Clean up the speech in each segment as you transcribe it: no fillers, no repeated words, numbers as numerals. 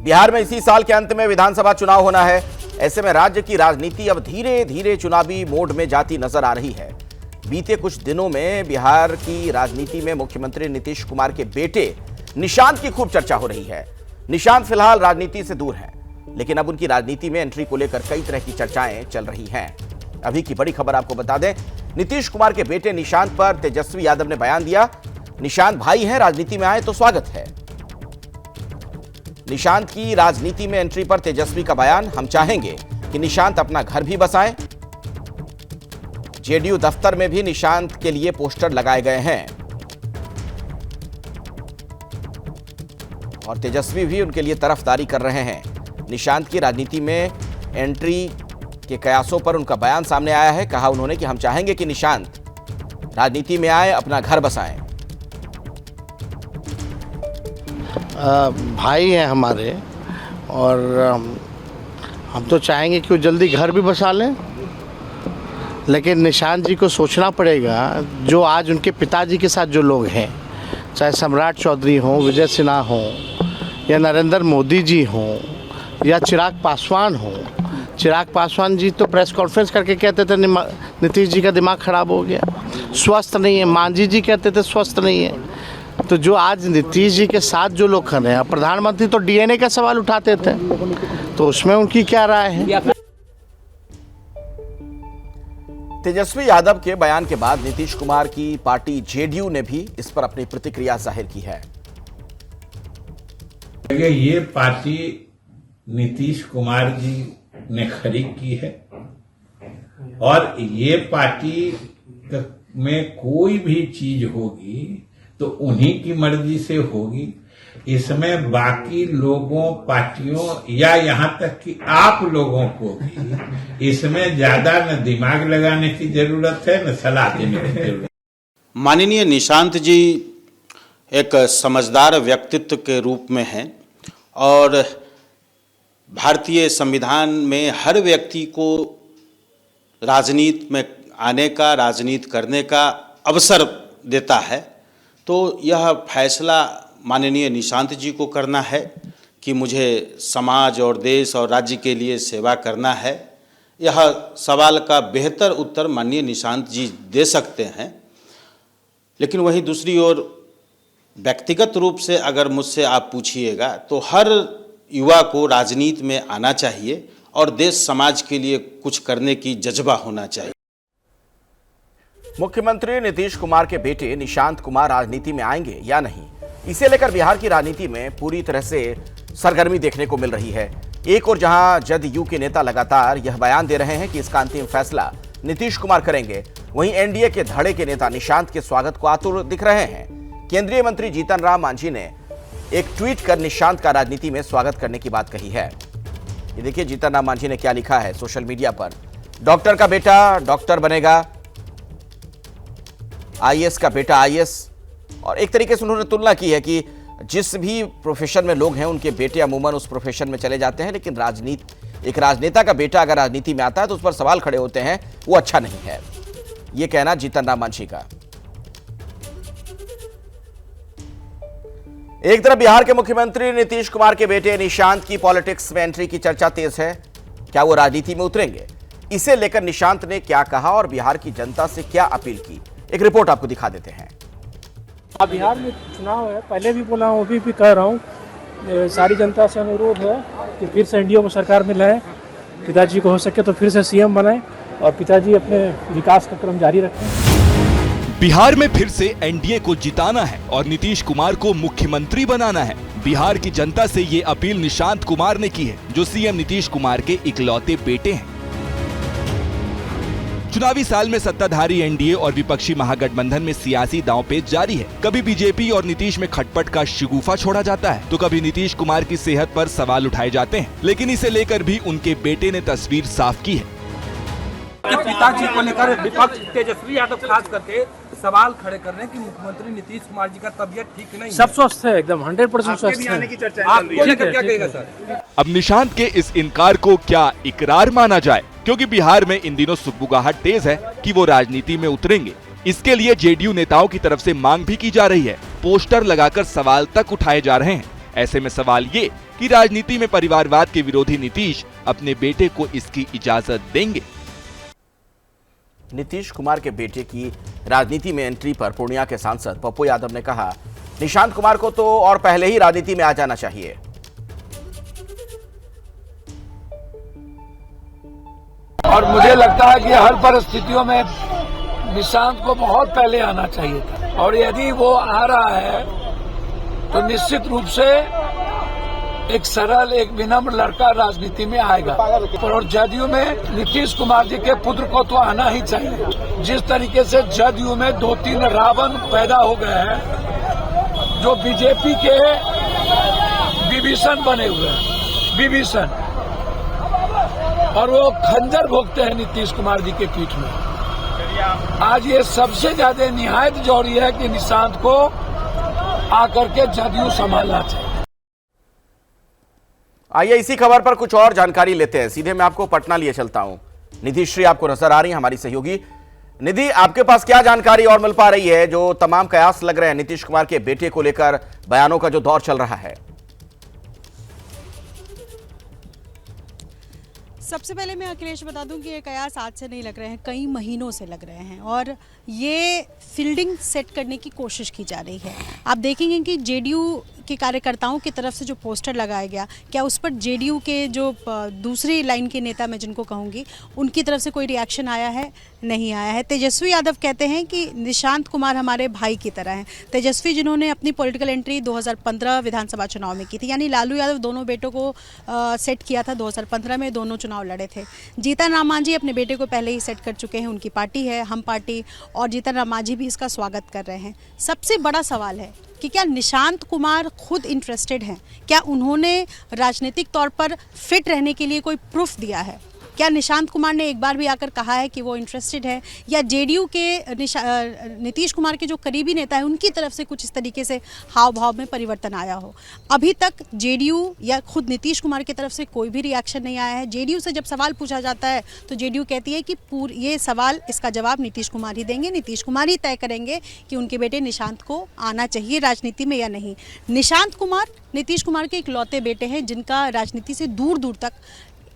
बिहार में इसी साल के अंत में विधानसभा चुनाव होना है। ऐसे में राज्य की राजनीति अब धीरे धीरे चुनावी मोड में जाती नजर आ रही है। बीते कुछ दिनों में बिहार की राजनीति में मुख्यमंत्री नीतीश कुमार के बेटे निशांत की खूब चर्चा हो रही है। निशांत फिलहाल राजनीति से दूर हैं, लेकिन अब उनकी राजनीति में एंट्री को लेकर कई तरह की चर्चाएं चल रही हैं। अभी की बड़ी खबर आपको बता दें, नीतीश कुमार के बेटे निशांत पर तेजस्वी यादव ने बयान दिया। निशांत भाई हैं, राजनीति में आए तो स्वागत है। निशांत की राजनीति में एंट्री पर तेजस्वी का बयान, हम चाहेंगे कि निशांत अपना घर भी बसाएं। जेडीयू दफ्तर में भी निशांत के लिए पोस्टर लगाए गए हैं और तेजस्वी भी उनके लिए तरफदारी कर रहे हैं। निशांत की राजनीति में एंट्री के कयासों पर उनका बयान सामने आया है। कहा उन्होंने कि हम चाहेंगे कि निशांत राजनीति में आए, अपना घर बसाएं। भाई हैं हमारे और हम तो चाहेंगे कि वो जल्दी घर भी बसा लें, लेकिन निशांत जी को सोचना पड़ेगा जो आज उनके पिताजी के साथ जो लोग हैं, चाहे सम्राट चौधरी हों, विजय सिन्हा हों, या नरेंद्र मोदी जी हों, या चिराग पासवान हों। चिराग पासवान जी तो प्रेस कॉन्फ्रेंस करके कहते थे नीतीश जी का दिमाग खराब हो गया, स्वस्थ नहीं है। मांझी जी कहते थे स्वस्थ नहीं है। तो जो आज नीतीश जी के साथ जो लोग खड़े हैं, प्रधानमंत्री तो डीएनए का सवाल उठाते थे, तो उसमें उनकी क्या राय है? तेजस्वी यादव के बयान के बाद नीतीश कुमार की पार्टी जेडीयू ने भी इस पर अपनी प्रतिक्रिया जाहिर की है। ये पार्टी नीतीश कुमार जी ने खरीद की है और ये पार्टी में कोई भी चीज होगी तो उन्हीं की मर्जी से होगी। इसमें बाकी लोगों, पार्टियों या यहाँ तक कि आप लोगों को भी इसमें ज्यादा न दिमाग लगाने की जरूरत है न सलाह देने की जरूरत है। माननीय निशांत जी एक समझदार व्यक्तित्व के रूप में हैं और भारतीय संविधान में हर व्यक्ति को राजनीति में आने का, राजनीति करने का अवसर देता है। तो यह फैसला माननीय निशांत जी को करना है कि मुझे समाज और देश और राज्य के लिए सेवा करना है। यह सवाल का बेहतर उत्तर माननीय निशांत जी दे सकते हैं। लेकिन वहीं दूसरी ओर व्यक्तिगत रूप से अगर मुझसे आप पूछिएगा तो हर युवा को राजनीति में आना चाहिए और देश समाज के लिए कुछ करने की जज्बा होना चाहिए। मुख्यमंत्री नीतीश कुमार के बेटे निशांत कुमार राजनीति में आएंगे या नहीं, इसे लेकर बिहार की राजनीति में पूरी तरह से सरगर्मी देखने को मिल रही है। एक और जहां जदयू के नेता लगातार यह बयान दे रहे हैं कि इसका अंतिम फैसला नीतीश कुमार करेंगे, वहीं एनडीए के धड़े के नेता निशांत के स्वागत को आतुर दिख रहे हैं। केंद्रीय मंत्री जीतन राम मांझी ने एक ट्वीट कर निशांत का राजनीति में स्वागत करने की बात कही है। ये देखिए जीतन राम मांझी ने क्या लिखा है सोशल मीडिया पर। डॉक्टर का बेटा डॉक्टर बनेगा, आईएएस का बेटा आईएएस। और एक तरीके से उन्होंने तुलना की है कि जिस भी प्रोफेशन में लोग हैं उनके बेटे अमूमन उस प्रोफेशन में चले जाते हैं, लेकिन एक राजनेता का बेटा अगर राजनीति में आता है तो उस पर सवाल खड़े होते हैं, वो अच्छा नहीं है। ये कहना जीतन राम मांझी का। एक तरफ बिहार के मुख्यमंत्री नीतीश कुमार के बेटे निशांत की पॉलिटिक्स में एंट्री की चर्चा तेज है। क्या वो राजनीति में उतरेंगे, इसे लेकर निशांत ने क्या कहा और बिहार की जनता से क्या अपील की, एक रिपोर्ट आपको दिखा देते हैं। अब बिहार में चुनाव है, पहले भी बोला हूँ, अभी भी कह रहा हूँ, सारी जनता से अनुरोध है कि फिर से एनडीए को सरकार में लाएं, पिताजी को हो सके तो फिर से सीएम बनाएं और पिताजी अपने विकास का क्रम जारी रखें। बिहार में फिर से एनडीए को जिताना है और नीतीश कुमार को मुख्यमंत्री बनाना है। बिहार की जनता से ये अपील निशांत कुमार ने की है, जो सीएम नीतीश कुमार के इकलौते बेटे हैं। चुनावी साल में सत्ताधारी एनडीए और विपक्षी महागठबंधन में सियासी दांवपेच जारी है। कभी बीजेपी और नीतीश में खटपट का शिगुफा छोड़ा जाता है तो कभी नीतीश कुमार की सेहत पर सवाल उठाए जाते हैं, लेकिन इसे लेकर भी उनके बेटे ने तस्वीर साफ की है। पिताजी को लेकर विपक्ष तेजस्वी यादव खास करके सवाल खड़े कर रहे हैं कि मुख्यमंत्री नीतीश कुमार जी का तबीयत ठीक नहीं है। सब स्वस्थ है, एकदम 100% स्वस्थ है। आपको लेकर क्या कहेगा सर? अब निशांत के इस इनकार को क्या इकरार माना जाए, क्योंकि बिहार में इन दिनों सुगबुगाहट तेज है कि वो राजनीति में उतरेंगे। इसके लिए जेडीयू नेताओं की तरफ से मांग भी की जा रही है, पोस्टर लगाकर सवाल तक उठाए जा रहे हैं। ऐसे में सवाल ये कि राजनीति में परिवारवाद के विरोधी नीतीश अपने बेटे को इसकी इजाजत देंगे। नीतीश कुमार के बेटे की राजनीति में एंट्री पर पूर्णिया के सांसद पप्पू यादव ने कहा, निशांत कुमार को तो और पहले ही राजनीति में आ जाना चाहिए। और मुझे लगता है कि हर परिस्थितियों में निशांत को बहुत पहले आना चाहिए था, और यदि वो आ रहा है तो निश्चित रूप से एक सरल, एक विनम्र लड़का राजनीति में आएगा। और जदयू में नीतीश कुमार जी के पुत्र को तो आना ही चाहिए। जिस तरीके से जदयू में 2-3 रावण पैदा हो गए हैं, जो बीजेपी के विभीषण बने हुए हैं, विभीषण, और वो खंजर भोगते हैं नीतीश कुमार जी के पीठ में। आज ये सबसे ज्यादा निहायत जरूरी है कि निशांत को आकर के जदयू संभालना चाहिए। आइए इसी खबर पर कुछ और जानकारी लेते हैं। सीधे मैं आपको पटना लिए चलता हूं। निधि श्री आपको नजर आ रही है, हमारी सहयोगी। निधि, आपके पास क्या जानकारी और मिल पा रही है? जो तमाम कयास लग रहे हैं नीतीश कुमार के बेटे को लेकर, बयानों का जो दौर चल रहा है। सबसे पहले मैं अखिलेश बता दूं कि ये कयास आज से नहीं लग रहे हैं, कई महीनों से लग रहे हैं, और ये फील्डिंग सेट करने की कोशिश की जा रही है। आप देखेंगे कि जेडीयू के कार्यकर्ताओं की तरफ से जो पोस्टर लगाया गया, क्या उस पर जेडीयू के जो दूसरी लाइन के नेता, मैं जिनको कहूँगी, उनकी तरफ से कोई रिएक्शन आया है? नहीं आया है। तेजस्वी यादव कहते हैं कि निशांत कुमार हमारे भाई की तरह हैं। तेजस्वी जिन्होंने अपनी पॉलिटिकल एंट्री 2015 विधानसभा चुनाव में की थी, यानी लालू यादव दोनों बेटों को सेट किया था। 2015 में दोनों चुनाव लड़े थे। जीतन राम मांझी अपने बेटे को पहले ही सेट कर चुके हैं, उनकी पार्टी है हम पार्टी, और जीतन राम मांझी भी इसका स्वागत कर रहे हैं। सबसे बड़ा सवाल है कि क्या निशांत कुमार खुद इंटरेस्टेड हैं? क्या उन्होंने राजनीतिक तौर पर फिट रहने के लिए कोई प्रूफ दिया है? क्या निशांत कुमार ने एक बार भी आकर कहा है कि वो इंटरेस्टेड है, या जेडीयू के नीतीश कुमार के जो करीबी नेता हैं उनकी तरफ से कुछ इस तरीके से हाव भाव में परिवर्तन आया हो? अभी तक जेडीयू या खुद नीतीश कुमार की तरफ से कोई भी रिएक्शन नहीं आया है। जेडीयू से जब सवाल पूछा जाता है तो जेडीयू कहती है कि ये सवाल, इसका जवाब नीतीश कुमार ही देंगे, नीतीश कुमार ही तय करेंगे कि उनके बेटे निशांत को आना चाहिए राजनीति में या नहीं। निशांत कुमार नीतीश कुमार के इकलौते बेटे हैं जिनका राजनीति से दूर दूर तक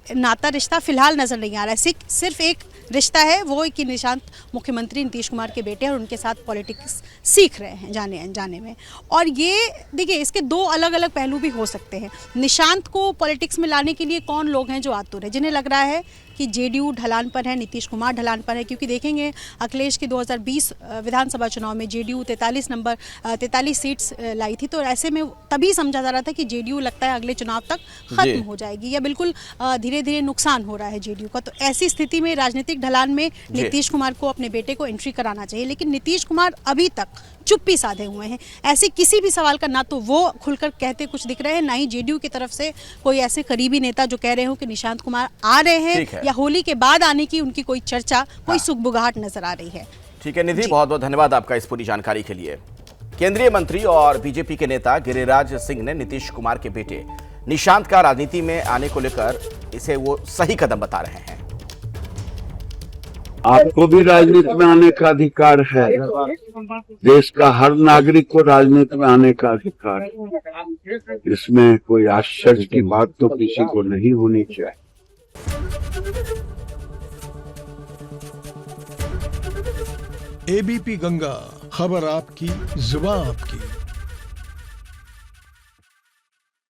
नाता रिश्ता फिलहाल नजर नहीं आ रहा है। सिर्फ एक रिश्ता है, वो कि निशांत मुख्यमंत्री नीतीश कुमार के बेटे हैं और उनके साथ पॉलिटिक्स सीख रहे हैं जाने में। और ये देखिए, इसके दो अलग अलग पहलू भी हो सकते हैं। निशांत को पॉलिटिक्स में लाने के लिए कौन लोग हैं जो आतुर है, जिन्हें लग रहा है कि जेडीयू ढलान पर है, नीतीश कुमार ढलान पर है। क्योंकि देखेंगे अखिलेश के 2020 विधानसभा चुनाव में जेडीयू 43 सीट्स लाई थी, तो ऐसे में तभी समझा जा रहा था कि जेडीयू लगता है अगले चुनाव तक खत्म हो जाएगी, या बिल्कुल धीरे धीरे नुकसान हो रहा है जेडीयू का। तो ऐसी स्थिति में राजनीतिक ढलान में नीतीश कुमार को अपने बेटे को एंट्री कराना चाहिए। लेकिन नीतीश कुमार अभी तक चुप्पी साधे हुए हैं। ऐसे किसी भी सवाल का ना तो वो खुलकर कहते कुछ दिख रहे हैं, ना ही जेडीयू की तरफ से कोई ऐसे करीबी नेता जो कह रहे हो कि निशांत कुमार आ रहे हैं, या होली के बाद आने की उनकी कोई चर्चा, कोई सुगबुगाहट नजर आ रही है। ठीक है निधि, बहुत बहुत धन्यवाद आपका इस पूरी जानकारी के लिए। केंद्रीय मंत्री और बीजेपी के नेता गिरिराज सिंह ने नीतीश कुमार के बेटे निशांत का राजनीति में आने को लेकर इसे वो सही कदम बता रहे हैं। आपको भी राजनीति में आने का अधिकार है। देश का हर नागरिक को राजनीति में आने का अधिकार है। इसमें कोई आश्चर्य की बात तो किसी को नहीं होनी चाहिए। एबीपी गंगा, खबर आपकी, जुबान आपकी।